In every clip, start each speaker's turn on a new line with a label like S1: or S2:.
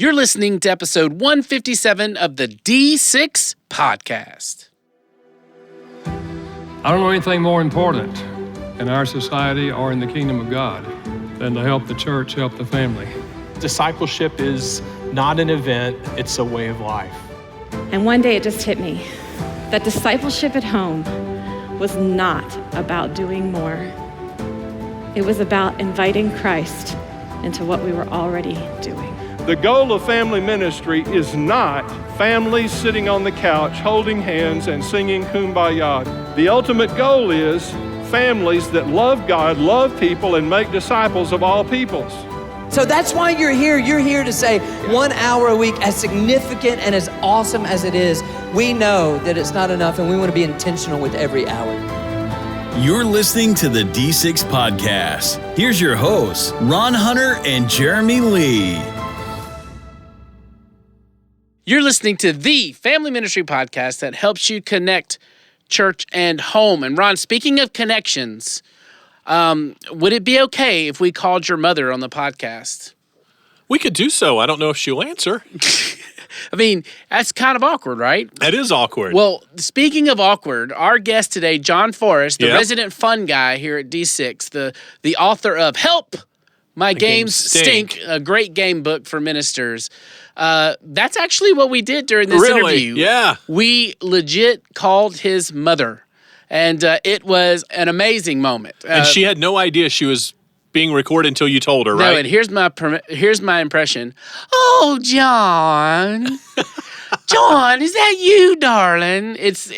S1: You're listening to episode 157 of the D6 podcast.
S2: I don't know anything more important in our society or in the kingdom of God than to help the church, help the family.
S3: Discipleship is not an event, it's a way of life.
S4: And one day it just hit me that discipleship at home was not about doing more. It was about inviting Christ into what we were already doing.
S5: The goal of family ministry is not families sitting on the couch holding hands and singing Kumbaya. The ultimate goal is families that love God, love people, and make disciples of all peoples.
S6: So that's why you're here. You're here to say 1 hour a week, as significant and as awesome as it is, we know that it's not enough and we want to be intentional with every hour.
S7: You're listening to the D6 podcast. Here's your hosts, Ron Hunter and Jeremy Lee.
S1: You're listening to the family ministry podcast that helps you connect church and home. And Ron, speaking of connections, would it be okay if we called your mother on the podcast?
S8: We could do so. I don't know if she'll answer.
S1: I mean, that's kind of awkward, right?
S8: That is awkward.
S1: Well, speaking of awkward, our guest today, Jon Forrest, the resident fun guy here at D6, the author of Help! My Games Stink, a great game book for ministers. That's actually what we did during this interview.
S8: Yeah.
S1: We legit called his mother, and it was an amazing moment.
S8: And she had no idea she was being recorded until you told her, right?
S1: No, and here's my impression. Oh, John. John, is that you, darling? It's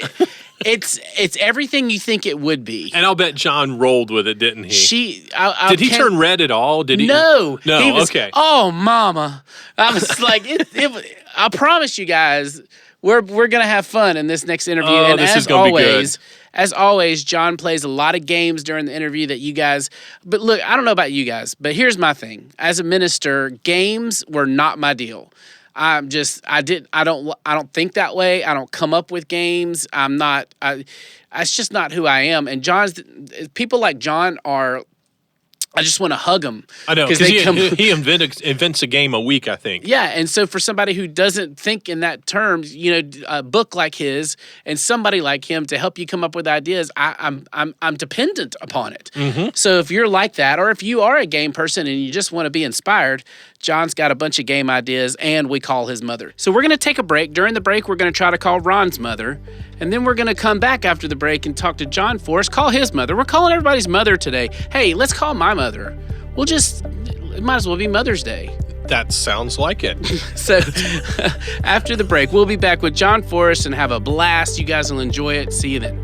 S1: everything you think it would be.
S8: And I'll bet John rolled with it, didn't he?
S1: Did
S8: he turn red at all? Did he?
S1: No.
S8: No,
S1: he was,
S8: okay.
S1: Oh, mama. I was like, I promise you guys, we're going to have fun in this next interview.
S8: Oh,
S1: and
S8: this is going to be good.
S1: As always, John plays a lot of games during the interview that you guys, but look, I don't know about you guys, but here's my thing. As a minister, games were not my deal. I don't think that way. I don't come up with games. It's just not who I am. And people like John I just want to hug them.
S8: I know, because he invents a game a week, I think.
S1: Yeah, and so for somebody who doesn't think in that terms, a book like his and somebody like him to help you come up with ideas, I'm dependent upon it. Mm-hmm. So if you're like that, or if you are a game person and you just want to be inspired, John's got a bunch of game ideas, and we call his mother. So we're going to take a break. During the break, we're going to try to call Ron's mother, and then we're going to come back after the break and talk to Jon Forrest, call his mother. We're calling everybody's mother today. Hey, let's call my mother. It might as well be Mother's Day.
S8: That sounds like it.
S1: So after the break, we'll be back with Jon Forrest and have a blast. You guys will enjoy it. See you then.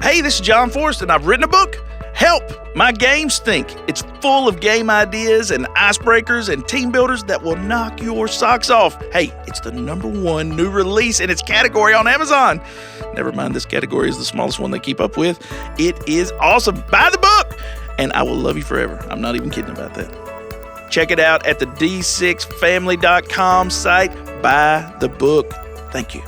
S9: Hey, this is Jon Forrest, and I've written a book, Help! My Games Stink. It's full of game ideas and icebreakers and team builders that will knock your socks off. Hey, it's the #1 new release in its category on Amazon. Never mind, this category is the smallest one they keep up with. It is awesome. Buy the book, and I will love you forever. I'm not even kidding about that. Check it out at the d6family.com site. Buy the book. Thank you.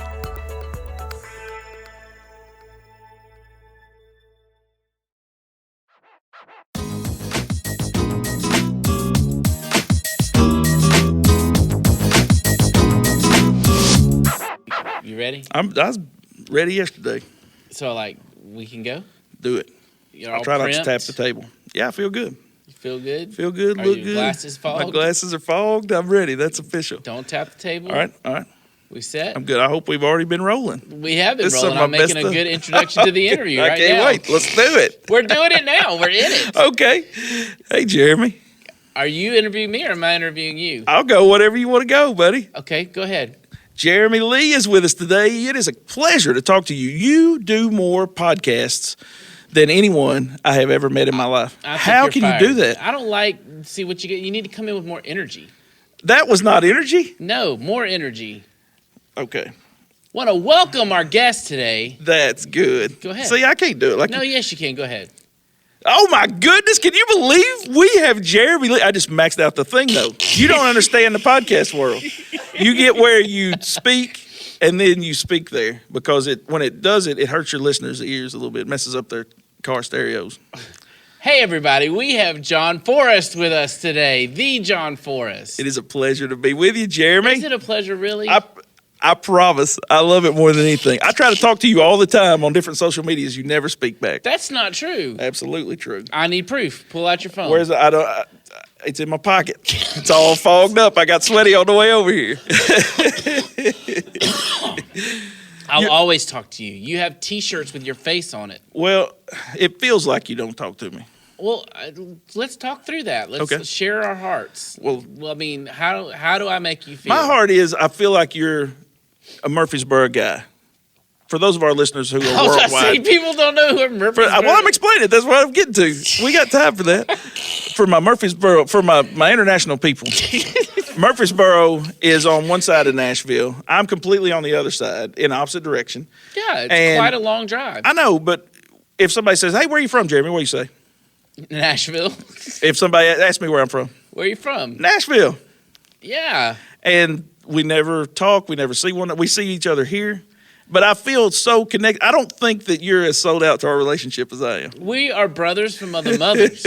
S1: You ready?
S9: I was ready yesterday.
S1: So, we can go?
S9: Do it. I'll try not to tap the table. Yeah, I feel good.
S1: You feel good?
S9: Feel good,
S1: Are
S9: look
S1: your
S9: good.
S1: Glasses fogged?
S9: My glasses are fogged. I'm ready. That's official.
S1: Don't tap the table.
S9: All right.
S1: We set?
S9: I'm good. I hope we've already been rolling.
S1: We have been rolling. I'm making a good introduction to the interview right now.
S9: I can't wait. Let's do it.
S1: We're doing it now. We're in it.
S9: Okay. Hey, Jeremy.
S1: Are you interviewing me or am I interviewing you?
S9: I'll go whatever you want to go, buddy.
S1: Okay, go ahead.
S9: Jeremy Lee is with us today. It is a pleasure to talk to you. You do more podcasts than anyone I have ever met in my life. How can you do that?
S1: I don't see what you get. You need to come in with more energy.
S9: That was not energy?
S1: No, more energy.
S9: Okay.
S1: Want to welcome our guest today.
S9: That's good.
S1: Go ahead.
S9: See, I can't do it.
S1: Yes, you can. Go ahead.
S9: Oh, my goodness. Can you believe we have Jeremy Lee? I just maxed out the thing, though. You don't understand the podcast world. You get where you speak, and then you speak there. Because when it does it, it hurts your listeners' ears a little bit. It messes up their car stereos.
S1: Hey, everybody. We have Jon Forrest with us today. The Jon Forrest.
S9: It is a pleasure to be with you, Jeremy.
S1: Is it a pleasure, really?
S9: I promise. I love it more than anything. I try to talk to you all the time on different social medias. You never speak back.
S1: That's not true.
S9: Absolutely true.
S1: I need proof. Pull out your phone.
S9: Where's it? It's in my pocket. It's all fogged up. I got sweaty on the way over here.
S1: I'll always talk to you. You have T-shirts with your face on it.
S9: Well, it feels like you don't talk to me.
S1: Well, let's talk through that. Let's share our hearts. Well, I mean, how do I make you feel?
S9: My heart is, I feel like you're a Murfreesboro guy. For those of our listeners who are worldwide.
S1: People don't know who Murfreesboro is.
S9: Well, I'm explaining it. That's what I'm getting to. We got time for that. For my Murfreesboro, for my international people. Murfreesboro is on one side of Nashville. I'm completely on the other side, in the opposite direction.
S1: Yeah, it's quite a long drive.
S9: I know, but if somebody says, hey, where are you from, Jeremy? What do you say?
S1: Nashville.
S9: If somebody asks me where I'm from.
S1: Where are you from?
S9: Nashville.
S1: Yeah.
S9: And we never talk. We never see one. We see each other here. But I feel so connected. I don't think that you're as sold out to our relationship as I am.
S1: We are brothers from other mothers.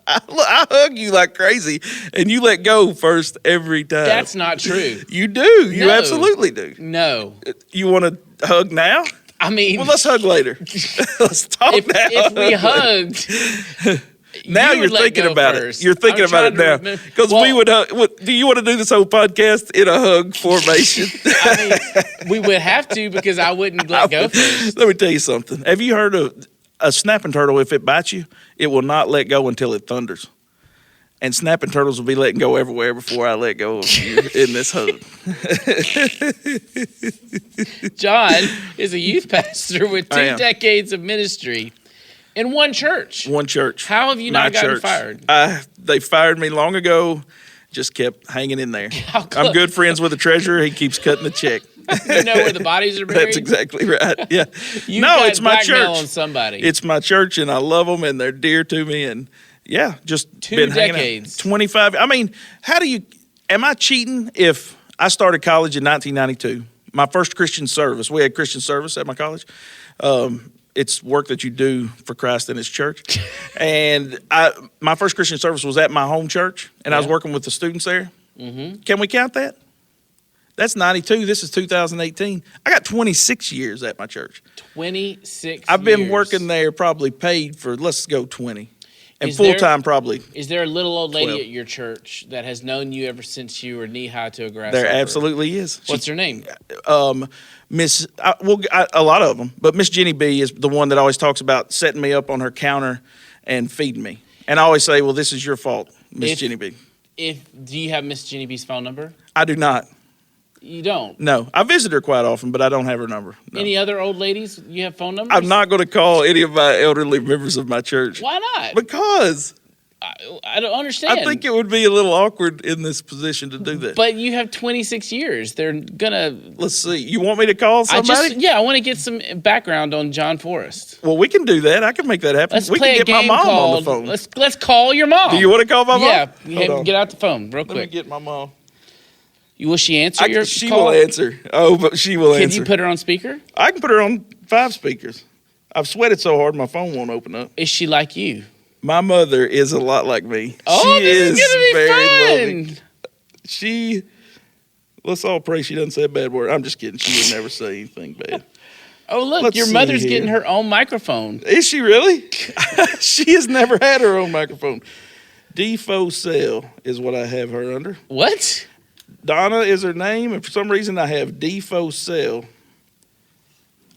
S9: I hug you like crazy, and you let go first every time.
S1: That's not true.
S9: You do. You absolutely do.
S1: No.
S9: You want to hug now?
S1: I mean...
S9: Well, let's hug later. Let's talk now.
S1: If we hugged...
S9: Now you're thinking about it. You're thinking about it now. Because we would. Do you want to do this whole podcast in a hug formation?
S1: I mean, we would have to because I wouldn't let go first.
S9: Let me tell you something. Have you heard of a snapping turtle? If it bites you, it will not let go until it thunders. And snapping turtles will be letting go everywhere before I let go of you in this hug.
S1: John is a youth pastor with 2 decades of ministry. In one church.
S9: One church.
S1: How have you not gotten fired?
S9: They fired me long ago. Just kept hanging in there. I'm good friends with the treasurer. He keeps cutting the check.
S1: You know where the bodies are buried?
S9: That's exactly right. Yeah.
S1: It's my church. On somebody.
S9: It's my church, and I love them, and they're dear to me. And yeah, just
S1: 2 decades.
S9: 25. I mean, am I cheating if I started college in 1992? My first Christian service. We had Christian service at my college. It's work that you do for Christ and His church. And my first Christian service was at my home church, and I was working with the students there. Mm-hmm. Can we count that? That's 92. This is 2018. I got 26 years at my church.
S1: 26
S9: I've been working there probably paid for, let's go 20. And full-time probably.
S1: Is there a little old lady 12. At your church that has known you ever since you were knee-high to a grasshopper?
S9: There absolutely is.
S1: What's her name?
S9: A lot of them. But Miss Jenny B is the one that always talks about setting me up on her counter and feeding me. And I always say, well, this is your fault, Miss Jenny B.
S1: Do you have Miss Jenny B's phone number?
S9: I do not.
S1: You don't?
S9: No. I visit her quite often, but I don't have her number. No.
S1: Any other old ladies you have phone numbers?
S9: I'm not going to call any of my elderly members of my church.
S1: Why not?
S9: Because
S1: I don't understand.
S9: I think it would be a little awkward in this position to do that.
S1: But you have 26 years. They're going to...
S9: Let's see. You want me to call somebody?
S1: I want to get some background on Jon Forrest.
S9: Well, we can do that. I can make that happen.
S1: Let's
S9: we
S1: play
S9: can
S1: a
S9: get
S1: game
S9: my mom
S1: called,
S9: on the phone.
S1: Let's call your mom.
S9: Do you want to call my mom?
S1: Yeah. Get out the phone real quick.
S9: Let me get my mom.
S1: Will she answer your
S9: she
S1: call?
S9: Will answer. Oh, but she will answer.
S1: Can you put her on speaker?
S9: I can put her on 5 speakers. I've sweated so hard my phone won't open up.
S1: Is she like you?
S9: My mother is a lot like me.
S1: Oh, this is going to be
S9: very loving. Let's all pray she doesn't say a bad word. I'm just kidding. She would never say anything bad.
S1: Oh, look, your mother's getting her own microphone.
S9: Is she really? She has never had her own microphone. Defo Cell is what I have her under.
S1: What?
S9: Donna is her name, and for some reason I have Defo Cell.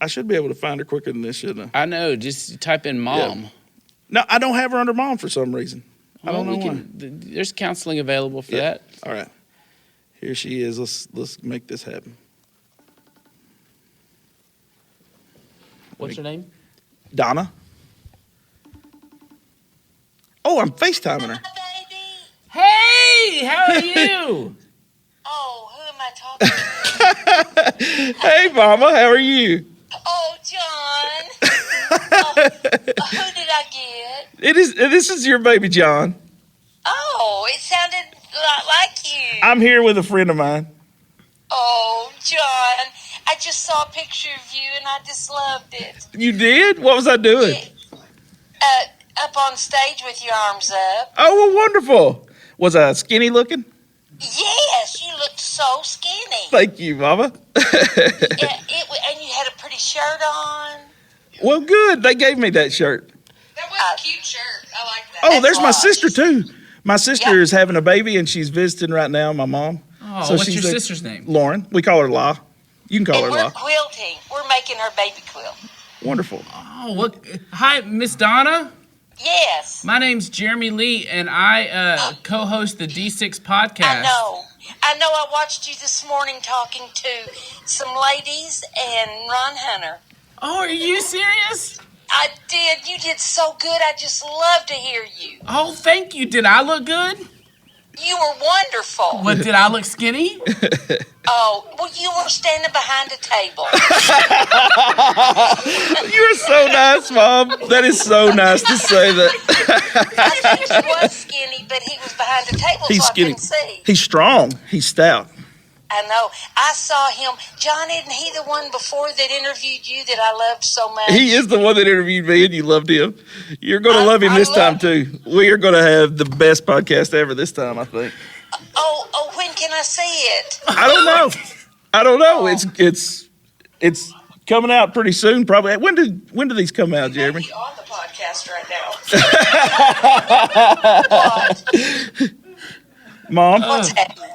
S9: I should be able to find her quicker than this, shouldn't I?
S1: I know. Just type in mom.
S9: Yeah. No, I don't have her under mom for some reason. I don't know why.
S1: There's counseling available for that.
S9: All right. Here she is. Let's make this happen.
S1: What's her name?
S9: Donna. Oh, I'm FaceTiming her.
S1: Hey, how are you?
S10: Oh, who am I talking to?
S9: Hey, Mama, how are you?
S10: Oh, John. Who did I get?
S9: This is your baby, John.
S10: Oh, it sounded a lot like you.
S9: I'm here with a friend of mine.
S10: Oh, John, I just saw a picture of you and I just loved it.
S9: You did? What was I doing?
S10: Up on stage with your arms up.
S9: Oh, well, wonderful. Was I skinny looking?
S10: Yes, you looked so skinny.
S9: Thank you, Mama.
S10: And you had a pretty shirt on.
S9: Well, good. They gave me that shirt.
S10: That was a cute shirt. I like that.
S9: Oh, there's my sister, too. My sister is having a baby, and she's visiting right now, my mom.
S1: Oh, so what's your sister's name?
S9: Lauren. We call her La. You can call her La.
S10: We're quilting. We're making her baby quilt.
S9: Wonderful.
S1: Oh, what? Hi, Miss Donna.
S10: Yes.
S1: My name's Jeremy Lee, and I co-host the D6 podcast.
S10: I know. I watched you this morning talking to some ladies and Ron Hunter.
S1: Oh, are you serious?
S10: I did. You did so good. I just love to hear you.
S1: Oh, thank you. Did I look good?
S10: You were wonderful.
S1: What, did I look skinny?
S10: Oh, well, you were standing behind a table.
S9: You're so nice, Mom. That is so nice to say that.
S10: I think he was skinny, but he was behind a table,
S9: He's
S10: so
S9: skinny.
S10: I couldn't see.
S9: He's strong. He's stout.
S10: I know. I saw him. John, isn't he the one before that interviewed you that I loved so much?
S9: He is the one that interviewed me, and you loved him. You're going to love him this time, too. We are going to have the best podcast ever this time, I think.
S10: Oh, when can I see it?
S9: I don't know. It's coming out pretty soon, probably. When do these come out, Jeremy?
S10: You're on the podcast right now. What?
S9: Mom,
S10: What's happening?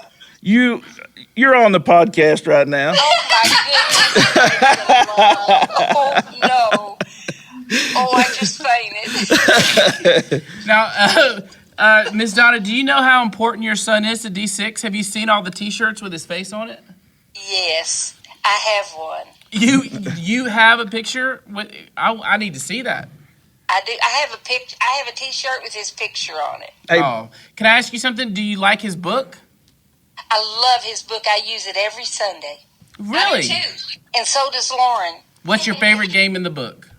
S9: You're on the podcast right now.
S10: Oh, my goodness. Oh, no. Oh, I just fainted.
S1: Now, Miss Donna, do you know how important your son is to D6? Have you seen all the T-shirts with his face on it?
S10: Yes, I have one.
S1: You have a picture? I need to see that.
S10: I do. I have a picture. I have a T-shirt with his picture on it.
S9: Hey,
S1: Oh, can I ask you something? Do you like his book?
S10: I love his book. I use it every Sunday.
S1: Really?
S10: I do too. And so does Lauren.
S1: What's your favorite game in the book?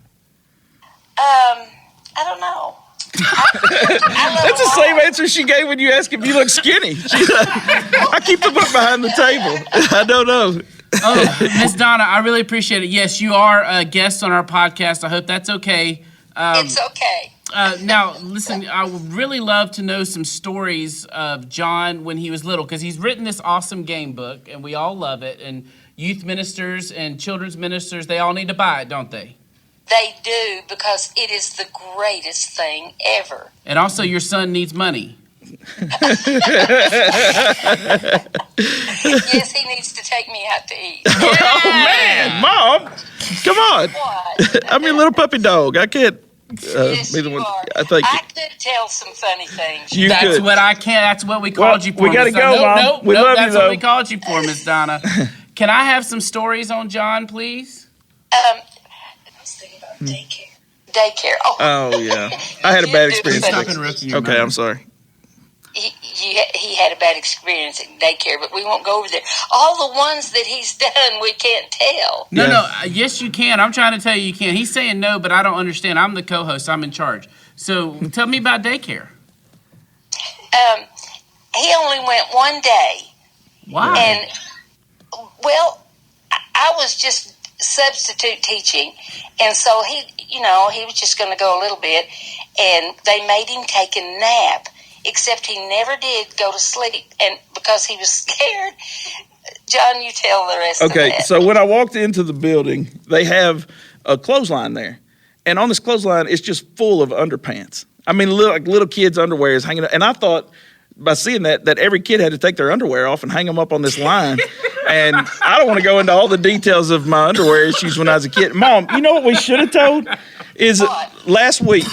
S10: I don't know. I love
S9: that's the
S10: them
S9: same
S10: all.
S9: answer she gave when you asked if you look skinny. She's like, I keep the book behind the table. I don't know.
S1: Oh, Miss Donna, I really appreciate it. Yes, you are a guest on our podcast. I hope that's okay.
S10: It's okay.
S1: Now, listen, I would really love to know some stories of John when he was little, because he's written this awesome game book, and we all love it. And youth ministers and children's ministers, they all need to buy it, don't they?
S10: They do, because it is the greatest thing ever.
S1: And also, your son needs money.
S10: Yes, he needs to take me out to eat.
S9: Oh, man, Mom, come on.
S10: What?
S9: I'm your little puppy dog. I can't
S10: Yes,
S9: be the
S10: you
S9: one.
S10: are.
S9: I think
S10: I could tell some funny things.
S9: you
S1: That's
S9: could.
S1: what I can't. That's what we called you for.
S9: we gotta
S1: Miss
S9: go,
S1: Donna.
S9: Mom.
S1: Nope,
S9: We love you,
S1: that's what
S9: though.
S1: we called you for, Miss Donna. Can I have some stories on John, please?
S10: I was thinking about daycare. Daycare.
S9: Oh, yeah. I had a bad experience.
S1: Stop
S9: today.
S1: interrupting your
S9: Okay,
S1: mother.
S9: I'm sorry.
S10: He had a bad experience at daycare, but we won't go over there. All the ones that he's done, we can't tell.
S1: No,
S9: Yeah.
S1: no. Yes, you can. I'm trying to tell you can. He's saying no, but I don't understand. I'm the co-host. I'm in charge. So tell me about daycare.
S10: He only went one day.
S1: Why?
S10: And, well, I was just substitute teaching. And so he was just going to go a little bit. And they made him take a nap, except he never did go to sleep. And because he was scared, John, you tell the rest of
S9: Okay,
S10: that.
S9: so when I walked into the building, they have a clothesline there. And on this clothesline, it's just full of underpants. I mean, little kids' underwear is hanging up. And I thought, by seeing that every kid had to take their underwear off and hang them up on this line. And I don't want to go into all the details of my underwear issues when I was a kid. Mom, you know what we should have told? Is last week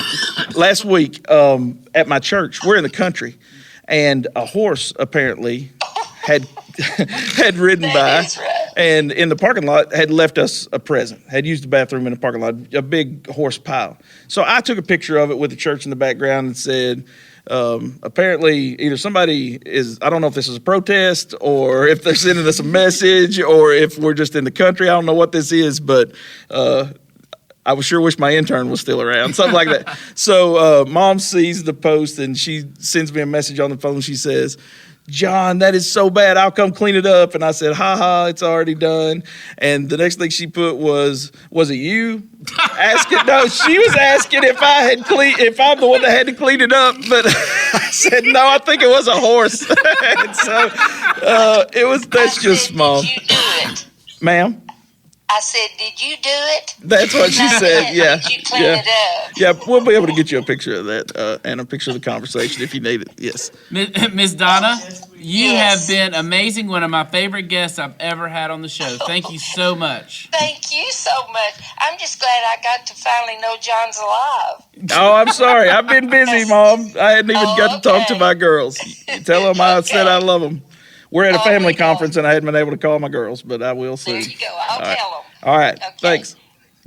S9: at my church, we're in the country, and a horse apparently had ridden by,
S10: is right.
S9: and in the parking lot had left us a present, had used the bathroom in the parking lot, a big horse pile. So I took a picture of it with the church in the background and said, apparently either somebody is, I don't know if this is a protest or if they're sending us a message or if we're just in the country. I don't know what this is, but I would sure wish my intern was still around, something like that. So Mom sees the post and she sends me a message on the phone. She says, John, that is so bad. I'll come clean it up. And I said, ha, it's already done. And the next thing she put was it you? Asking, no, she was asking if I'm the one that had to clean it up. But I said, no, I think it was a horse. And so that's just small.
S10: Did you do it?
S9: Ma'am?
S10: I said, did you do it?
S9: That's what she said, yeah.
S10: Did you clean it up?
S9: Yeah, we'll be able to get you a picture of that and a picture of the conversation if you need it, yes.
S1: Miss Donna, you
S10: Yes.
S1: have been amazing. One of my favorite guests I've ever had on the show. Thank you so much.
S10: Thank you so much. I'm just glad I got to finally know John's alive.
S9: Oh, I'm sorry. I've been busy, Mom. I hadn't even got to talk to my girls. Tell them I said I love them. We're at a family conference, and I hadn't been able to call my girls, but I will soon.
S10: There you go. I'll tell them.
S9: All right.
S10: Okay.
S9: Thanks.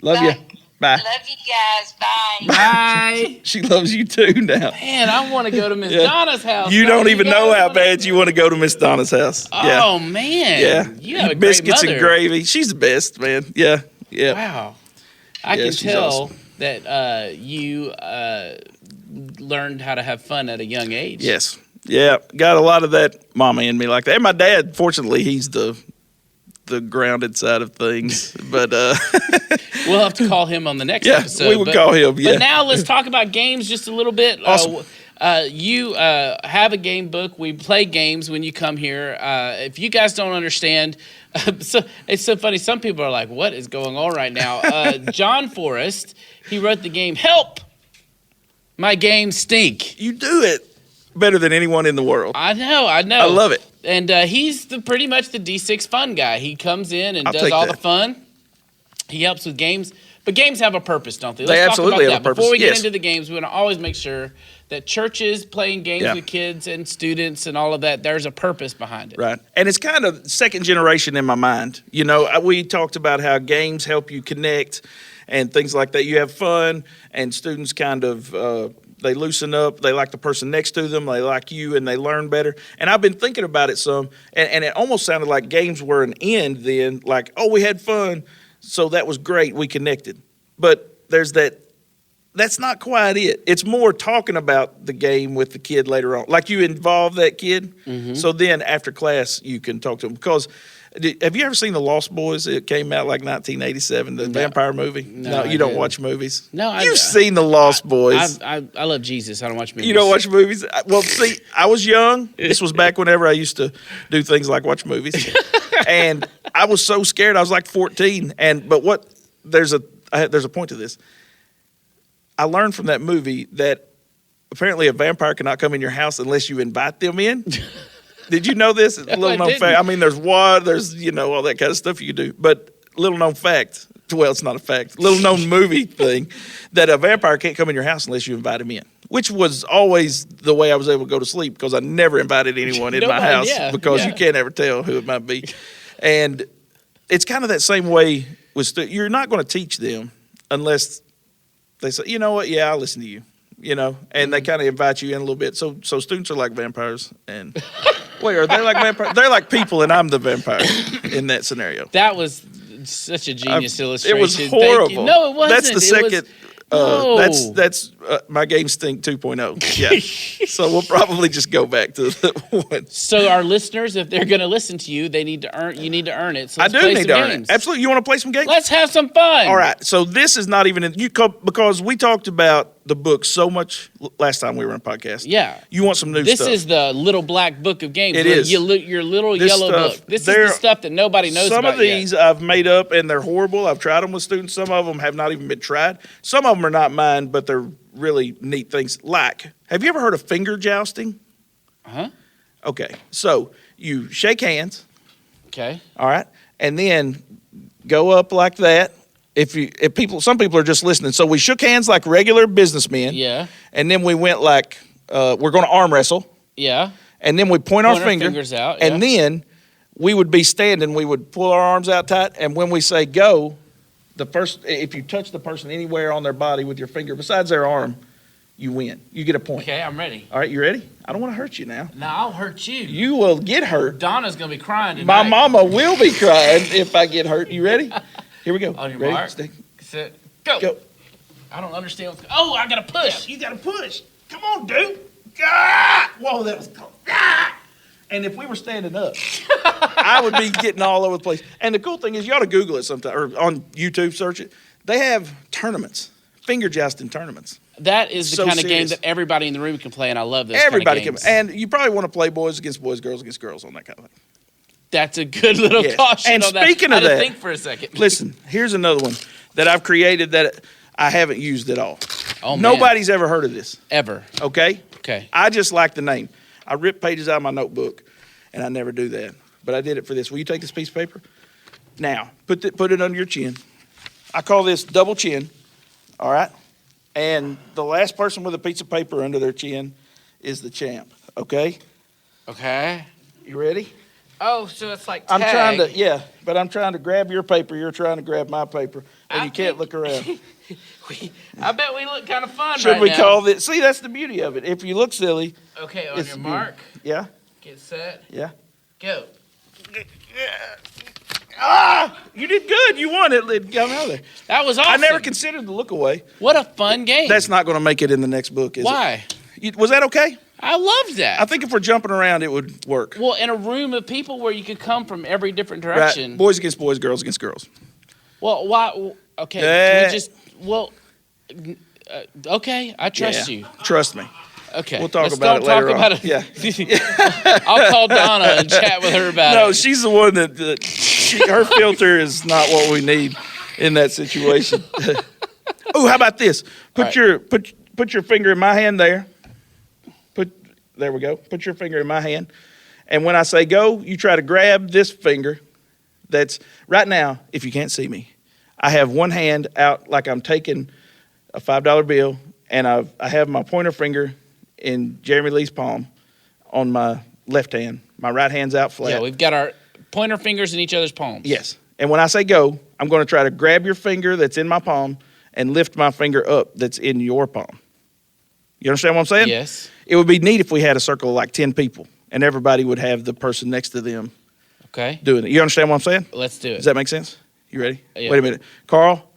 S9: Love you. Bye.
S10: Love you guys. Bye.
S1: Bye.
S9: She loves you too now.
S1: Man, I want to go to Miss Donna's house.
S9: You don't even know how
S1: guys
S9: bad you want to go to Miss Donna's house.
S1: Oh, man.
S9: Yeah.
S1: You have a great
S9: Biscuits
S1: mother.
S9: and gravy. She's the best, man. Yeah. Yeah.
S1: Wow. I
S9: Yeah,
S1: can
S9: she's
S1: tell
S9: awesome.
S1: that you learned how to have fun at a young age.
S9: Yes. Yeah. Got a lot of that mama in me like that. And my dad, fortunately, he's the grounded side of things. But
S1: we'll have to call him on the next episode.
S9: Yeah, we will call him. Yeah.
S1: But now let's talk about games just a little bit.
S9: Awesome.
S1: You have a game book. We play games when you come here. If you guys don't understand, so it's so funny. Some people are like, what is going on right now? Jon Forrest, he wrote the game Help! My Games Stink.
S9: You do it better than anyone in the world.
S1: I know.
S9: I love it.
S1: And he's pretty much the D6 fun guy. He comes in and
S9: I'll
S1: does
S9: take
S1: all
S9: that.
S1: the fun. He helps with games. But games have a purpose, don't they?
S9: They
S1: Let's
S9: absolutely
S1: talk
S9: have
S1: about
S9: a
S1: that. Before we
S9: purpose,
S1: get
S9: yes.
S1: into the games, we want to always make sure that churches playing games
S9: Yeah.
S1: with kids and students and all of that, there's a purpose behind it.
S9: Right. And it's kind of second generation in my mind. You know, we talked about how games help you connect and things like that. You have fun, and students kind of they loosen up. They like the person next to them. They like you, and they learn better. And I've been thinking about it some, and it almost sounded like games were an end then, like, oh, we had fun, so that was great. We connected. But there's that's not quite it. It's more talking about the game with the kid later on. Like you involve that kid, so then after class you can talk to them. Because have you ever seen The Lost Boys? It came out like 1987, the vampire movie. No, you don't watch movies.
S1: No,
S9: You've seen The Lost Boys.
S1: I love Jesus. I don't watch movies.
S9: You don't watch movies? Well, see, I was young. This was back whenever I used to do things like watch movies. And I was so scared. I was like 14. But there's a point to this. I learned from that movie that apparently a vampire cannot come in your house unless you invite them in. Did you know this? Little known fact. I mean, there's water, there's, all that kind of stuff you can do. But little known fact, well, it's not a fact, little known movie thing, that a vampire can't come in your house unless you invite him in, which was always the way I was able to go to sleep because I never invited anyone in my house because you can't ever tell who it might be. And it's kind of that same way with you're not going to teach them unless they say, you know what, yeah, I'll listen to you, and they kind of invite you in a little bit. So students are like vampires and... Wait, are they like vampires? They're like people, and I'm the vampire in that scenario.
S1: That was such a genius illustration.
S9: It was
S1: Thank
S9: horrible.
S1: you. No, it wasn't.
S9: That's the second.
S1: No.
S9: That's My Game Stink 2.0. Yeah. So we'll probably just go back to the one.
S1: So our listeners, if they're going to listen to you, you need to earn it. So
S9: I
S1: let's
S9: do
S1: play
S9: need
S1: some
S9: to earn
S1: games.
S9: it. Absolutely. You want to play some games?
S1: Let's have some fun.
S9: All right. So this is not even because we talked about the book so much last time we were on a podcast.
S1: Yeah.
S9: You want some new stuff.
S1: This is the little black book of games.
S9: It is.
S1: Your little
S9: This
S1: yellow
S9: stuff,
S1: book. This is the stuff that nobody knows about
S9: Some of these I've made up, and they're horrible. I've tried them with students. Some of them have not even been tried. Some of them are not mine, but they're really neat things. Like, have you ever heard of finger jousting?
S1: Huh?
S9: Okay. So you shake hands.
S1: Okay.
S9: All right. And then go up like that. Some people are just listening. So we shook hands like regular businessmen.
S1: Yeah.
S9: And then we went like, we're going to arm wrestle.
S1: Yeah.
S9: And then we point our
S1: fingers out.
S9: And then we would be standing. We would pull our arms out tight. And when we say go, if you touch the person anywhere on their body with your finger besides their arm, you win. You get a point.
S1: Okay, I'm ready.
S9: All right, you ready? I don't want to hurt you now.
S1: No, I'll hurt you.
S9: You will get hurt.
S1: Donna's going to be crying tonight.
S9: My mama will be crying if I get hurt. You ready? Here we go.
S1: On your
S9: ready?
S1: mark.
S9: Stick.
S1: Set. Go.
S9: Go.
S1: I don't understand what's going on. Oh, I got to push.
S9: You got to push. Come on, dude. Ah! Whoa, that was cold. Ah! And if we were standing up, I would be getting all over the place. And the cool thing is, you ought to Google it sometime, or on YouTube, search it. They have tournaments, finger jousting tournaments.
S1: That is the
S9: So
S1: kind of game
S9: serious.
S1: that everybody in the room can play, and I love those
S9: Everybody
S1: kind of games.
S9: can. And you probably want to play boys against boys, girls against girls on that kind of thing.
S1: That's a good little
S9: Yes.
S1: caution
S9: And
S1: on that.
S9: speaking
S1: I
S9: of
S1: had to
S9: that,
S1: think for a second.
S9: Listen, here's another one that I've created that I haven't used at all.
S1: Oh, man.
S9: Nobody's ever heard of this,
S1: Ever.
S9: okay?
S1: Okay.
S9: I just like the name. I rip pages out of my notebook, and I never do that. But I did it for this. Will you take this piece of paper? Now, put it under your chin. I call this double chin, all right? And the last person with a piece of paper under their chin is the champ, okay?
S1: Okay.
S9: You ready?
S1: Oh, so it's like
S9: I'm trying to grab your paper. You're trying to grab my paper, and you can't look around.
S1: I bet we look kind of fun
S9: Should
S1: right
S9: we
S1: now.
S9: call this? See, that's the beauty of it. If you look silly,
S1: Okay, on
S9: it's
S1: your mark,
S9: yeah,
S1: get set,
S9: yeah.
S1: go.
S9: You did good. You won it. It got out of there.
S1: That was awesome.
S9: I never considered the look away.
S1: What a fun game.
S9: That's not going to make it in the next book, is
S1: Why?
S9: it? Was that okay?
S1: I loved that.
S9: I think if we're jumping around, it would work.
S1: Well, in a room of people where you could come from every different
S9: Right.
S1: direction.
S9: Boys against boys, girls against girls.
S1: Well, why? Okay, can we just? Well, okay. I trust you.
S9: Trust me.
S1: Okay,
S9: We'll talk
S1: Let's
S9: about
S1: don't
S9: it later
S1: talk about
S9: on.
S1: it.
S9: Yeah.
S1: I'll call Donna and chat with her about it.
S9: No, she's the one that her filter is not what we need in that situation. Oh, how about this? Put your finger in my hand there. There we go. Put your finger in my hand. And when I say go, you try to grab this finger. That's right now, if you can't see me, I have one hand out like I'm taking a $5 bill, and I have my pointer finger in Jeremy Lee's palm on my left hand. My right hand's out flat.
S1: Yeah, we've got our pointer fingers in each other's palms.
S9: Yes. And when I say go, I'm going to try to grab your finger that's in my palm and lift my finger up that's in your palm. You understand what I'm saying?
S1: Yes.
S9: It would be neat if we had a circle of like 10 people and everybody would have the person next to them
S1: Okay.
S9: doing it. You understand what I'm saying?
S1: Let's do it.
S9: Does that make sense? You ready?
S1: Yeah.
S9: Wait a minute. Carl,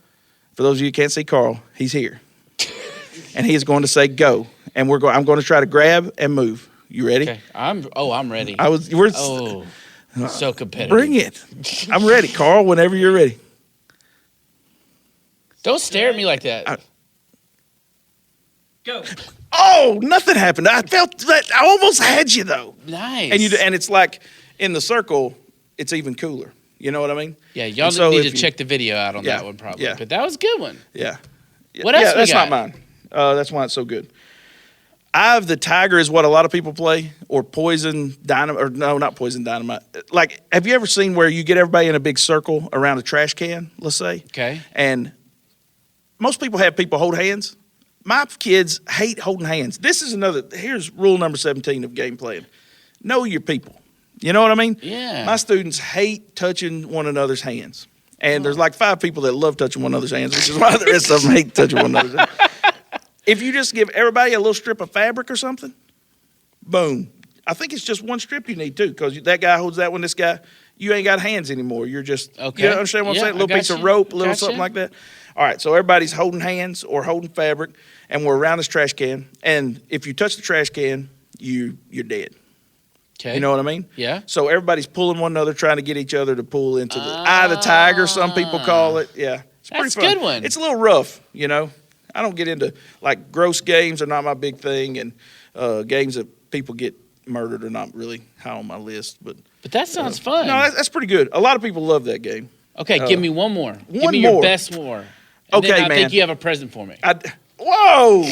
S9: for those of you who can't see Carl, he's here. And he is going to say go. And I'm going to try to grab and move. You ready?
S1: Okay. I'm ready.
S9: We're
S1: so competitive.
S9: Bring it. I'm ready, Carl, whenever you're ready.
S1: Don't stare at me like that.
S3: Go.
S9: Oh, nothing happened. I felt that I almost had you though.
S1: Nice.
S9: And it's like in the circle, it's even cooler. You know what I mean?
S1: Yeah, y'all
S9: And so
S1: need
S9: if
S1: to check the video out on that one probably.
S9: Yeah.
S1: But that was a good one.
S9: Yeah.
S1: What else
S9: Yeah,
S1: we
S9: that's
S1: got?
S9: not mine. That's why it's so good. Eye of the Tiger is what a lot of people play, or Poison Dynamite, or no, not Poison Dynamite. Like, have you ever seen where you get everybody in a big circle around a trash can, let's say?
S1: Okay.
S9: And most people have people hold hands. My kids hate holding hands. Here's rule number 17 of game playing. Know your people. You know what I mean?
S1: Yeah.
S9: My students hate touching one another's hands. And there's like 5 people that love touching one another's hands, which is why the rest of them hate touching one another's hands. If you just give everybody a little strip of fabric or something, boom. I think it's just one strip you need too, because that guy holds that one, this guy, you ain't got hands anymore. You're just,
S1: Okay.
S9: you understand what I'm
S1: Yeah,
S9: saying? A little
S1: I
S9: piece
S1: got
S9: of
S1: you.
S9: rope, a little
S1: Gotcha.
S9: something like that. All right, so everybody's holding hands or holding fabric, and we're around this trash can. And if you touch the trash can, you're dead.
S1: Okay.
S9: You know what I mean?
S1: Yeah.
S9: So everybody's pulling one another, trying to get each other to pull into the eye of the tiger, some people call it. Yeah. It's pretty
S1: That's a
S9: fun.
S1: good one.
S9: It's a little rough, you know. I don't get into, like, gross games are not my big thing, and games that people get murdered are not really high on my list. But
S1: that sounds fun.
S9: No, that's pretty good. A lot of people love that game.
S1: Okay, give me one more. Give
S9: one
S1: me your
S9: more.
S1: best more. And
S9: Okay,
S1: then I
S9: man.
S1: think you have a present for me.
S9: Whoa!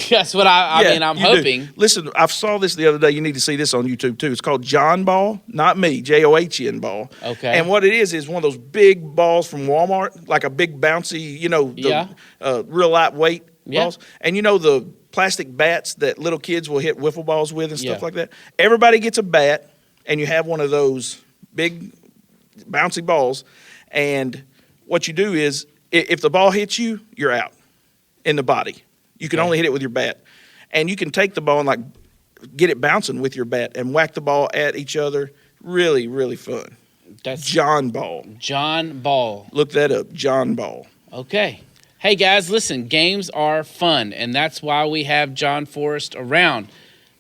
S1: That's what I mean, I'm
S9: you do.
S1: hoping.
S9: Listen, I saw this the other day. You need to see this on YouTube too. It's called John Ball, not me, John Ball.
S1: Okay.
S9: And what it is one of those big balls from Walmart, like a big bouncy, real lightweight balls. And you know the plastic bats that little kids will hit wiffle balls with and stuff like that? Everybody gets a bat, and you have one of those big bouncy balls. And what you do is, if the ball hits you, you're out in the body. You can only hit it with your bat. And you can take the ball and like get it bouncing with your bat and whack the ball at each other. Really, really fun.
S1: That's
S9: John Ball.
S1: John Ball.
S9: Look that up, John Ball.
S1: Okay. Hey guys, listen, games are fun, and that's why we have Jon Forrest around.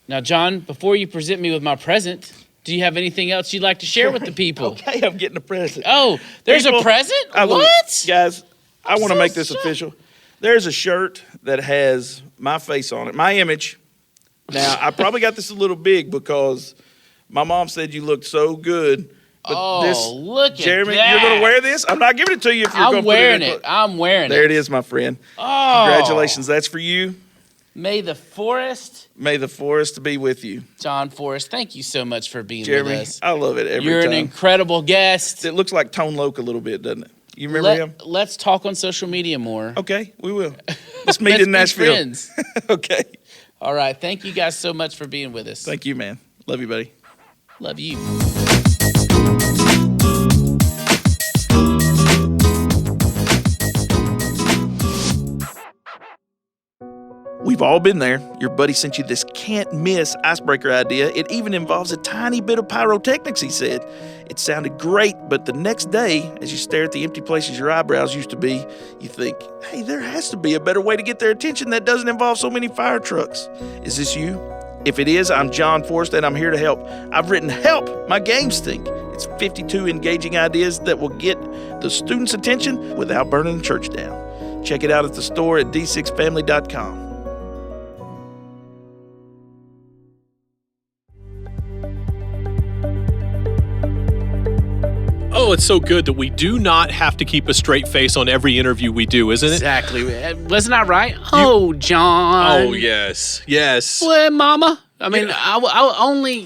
S1: Now, John, before you present me with my present, Do you have anything else you'd like to share with the people?
S9: Okay, I'm getting a present.
S1: Oh, there's a present? What?
S9: Guys, I want to
S1: so
S9: make this
S1: shocked.
S9: official. There's a shirt that has my face on it, my image. Now, I probably got this a little big because my mom said you looked so good. But
S1: look at
S9: Jeremy,
S1: that.
S9: you're going to wear this? I'm not giving it to you if you're going to put it in.
S1: I'm wearing it.
S9: There it is, my friend.
S1: Oh.
S9: Congratulations. That's for you.
S1: May the forest
S9: be with you.
S1: Jon Forrest, thank you so much for being
S9: Jeremy,
S1: with us.
S9: I love it every
S1: You're
S9: time.
S1: an incredible guest.
S9: It looks like Tone Loc a little bit, doesn't it? You remember him?
S1: Let's talk on social media more.
S9: Okay, we will. Let's meet in
S1: Let's be
S9: Nashville.
S1: friends.
S9: Okay.
S1: All right. Thank you guys so much for being with us.
S9: Thank you, man. Love you, buddy.
S1: Love you.
S9: We've all been there. Your buddy sent you this can't-miss icebreaker idea. It even involves a tiny bit of pyrotechnics, he said. It sounded great, but the next day, as you stare at the empty places your eyebrows used to be, you think, hey, there has to be a better way to get their attention that doesn't involve so many fire trucks. Is this you? If it is, I'm Jon Forrest, and I'm here to help. I've written Help, My Game Stink. It's 52 engaging ideas that will get the students' attention without burning the church down. Check it out at the store at d6family.com.
S8: Oh, it's so good that we do not have to keep a straight face on every interview we do, isn't it?
S1: Exactly. Wasn't I right? Oh, John.
S8: Oh, yes. Yes.
S1: Well, Mama. I mean, I only,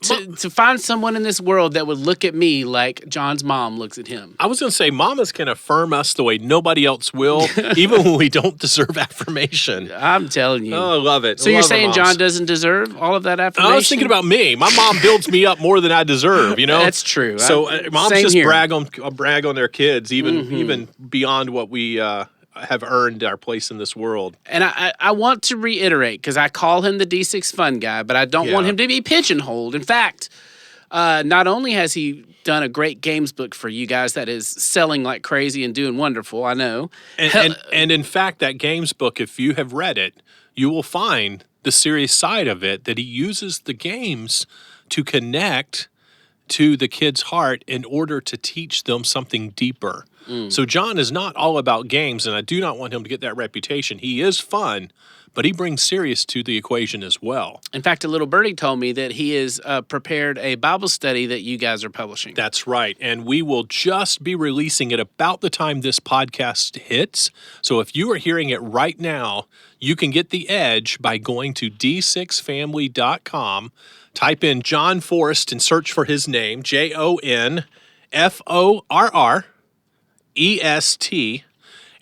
S1: to find someone in this world that would look at me like John's mom looks at him.
S8: I was going to say, mamas can affirm us the way nobody else will, even when we don't deserve affirmation.
S1: I'm telling you.
S8: Oh, I love it.
S1: So you're saying John doesn't deserve all of that affirmation?
S8: I was thinking about me. My mom builds me up more than I deserve,
S1: That's true.
S8: So moms
S1: same
S8: just
S1: here.
S8: brag on their kids, even beyond what we have earned our place in this world.
S1: And I want to reiterate, because I call him the D6 fun guy, but I don't want him to be pigeonholed. In fact, not only has he done a great games book for you guys that is selling like crazy and doing wonderful, I know.
S8: And in fact, that games book, if you have read it, you will find the serious side of it, that he uses the games to connect to the kid's heart in order to teach them something deeper. So John is not all about games, and I do not want him to get that reputation. He is fun, but he brings serious to the equation as well.
S1: In fact, a little birdie told me that he has prepared a Bible study that you guys are publishing.
S8: That's right, and we will just be releasing it about the time this podcast hits. So if you are hearing it right now, you can get the edge by going to d6family.com, type in Jon Forrest and search for his name, JonForrest,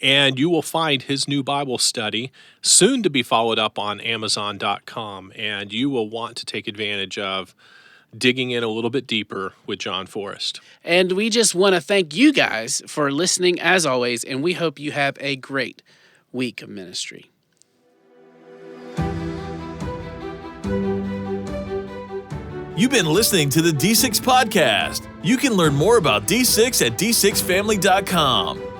S8: and you will find his new Bible study, soon to be followed up on Amazon.com, and you will want to take advantage of digging in a little bit deeper with Jon Forrest.
S1: And we just want to thank you guys for listening as always, and we hope you have a great week of ministry.
S7: You've been listening to the D6 Podcast. You can learn more about D6 at d6family.com.